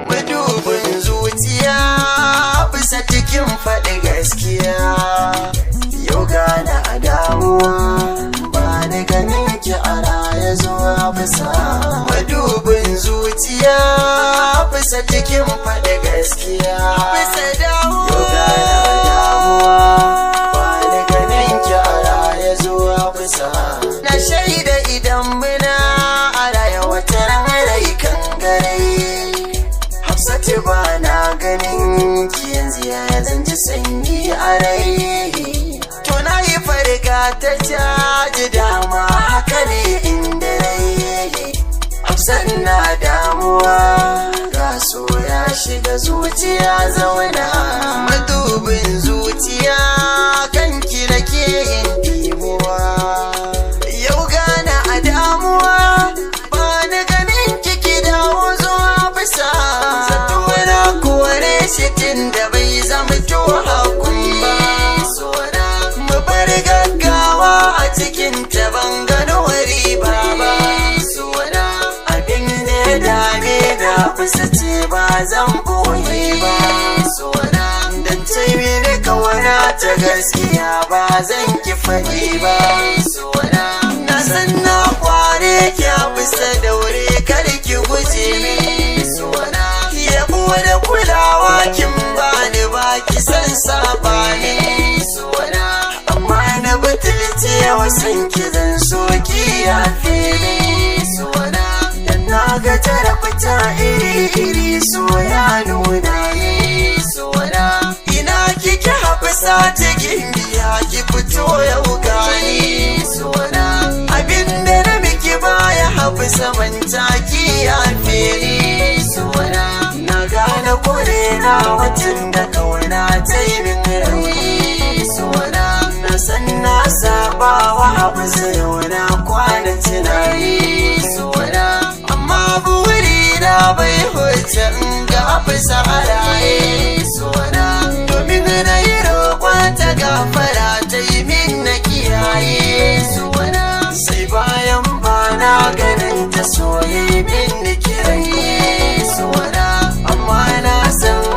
Madubin zuciya bisa cikin faɗi gaskiya, yau gane a damuwa ba ni ganin ki a raye zuwa bisa. Madubin zuciya bisa cikin faɗi gaskiya, yau gane a damuwa ba ni ganin ki a raye zuwa bisa. Na shaida idan muna a raye wata rai kan garai, Hafsatu ba na ganin ki yanzu ya zan ji sanyi a rai. To na yi farga ta caji dama haka ne inda rai. Hafsat na damuwa ga so ya shiga zuciya zauna. Madubin zuciya kanki nake yin dimuwa, yau gana a damuwa ba ni ganin kiki dawo zuwa bisa. Shitin da bai zama to hakuri ba, sona mu bar gaggawa a cikin ta ban gano riba ba. Sona abin da ya dame da kusa ce ba zan boye ba. Sona dan taimini kawana ta gaskiya ba zan ki faɗi ba. Sona na san na kware ki a bisa daure kar ki guje ni. Sona yabo da kulawa kin bani baki san sabani. Sona amma na butulce wasan ki zan so ki yafe ni. Sona dan na ga jarabta iri so ya nuna ni. Sona ina kike Hafsa ta gimbiya ki fito yau gani. Sona abinda na miki baya Hafsa manta ki yafe ni. Sona gane kore na watan da kauna ta yi min rauni. Sona na san na saba wa Hafsa yau na kwana tunani. Sona amma buri na bai huce in ga Hafsa a raye. Sona domin na yi roƙon ta gafara ta yi min na kiyaye. Sona sai bayan ba na ganin ta soye min ni kiraye. Sona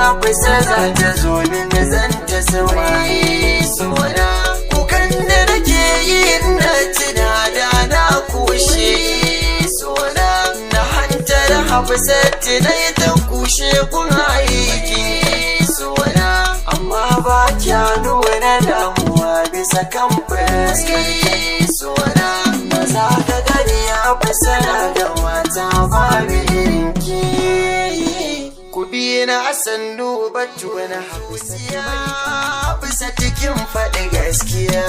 Hafsa za ta zo min zan ta saurayi. Sona kukan da nake yi na tuna da na kushe. Sona na hantar Hafsat na yi ta kushe kun aiki. Sona amma ba kya nuna damuwa bisa kan fuskar. Sona ba za ka gani Hafsa na da mata ba irinki. Kubi na sannu batu na Hafsa bisa cikin faɗi gaskiya.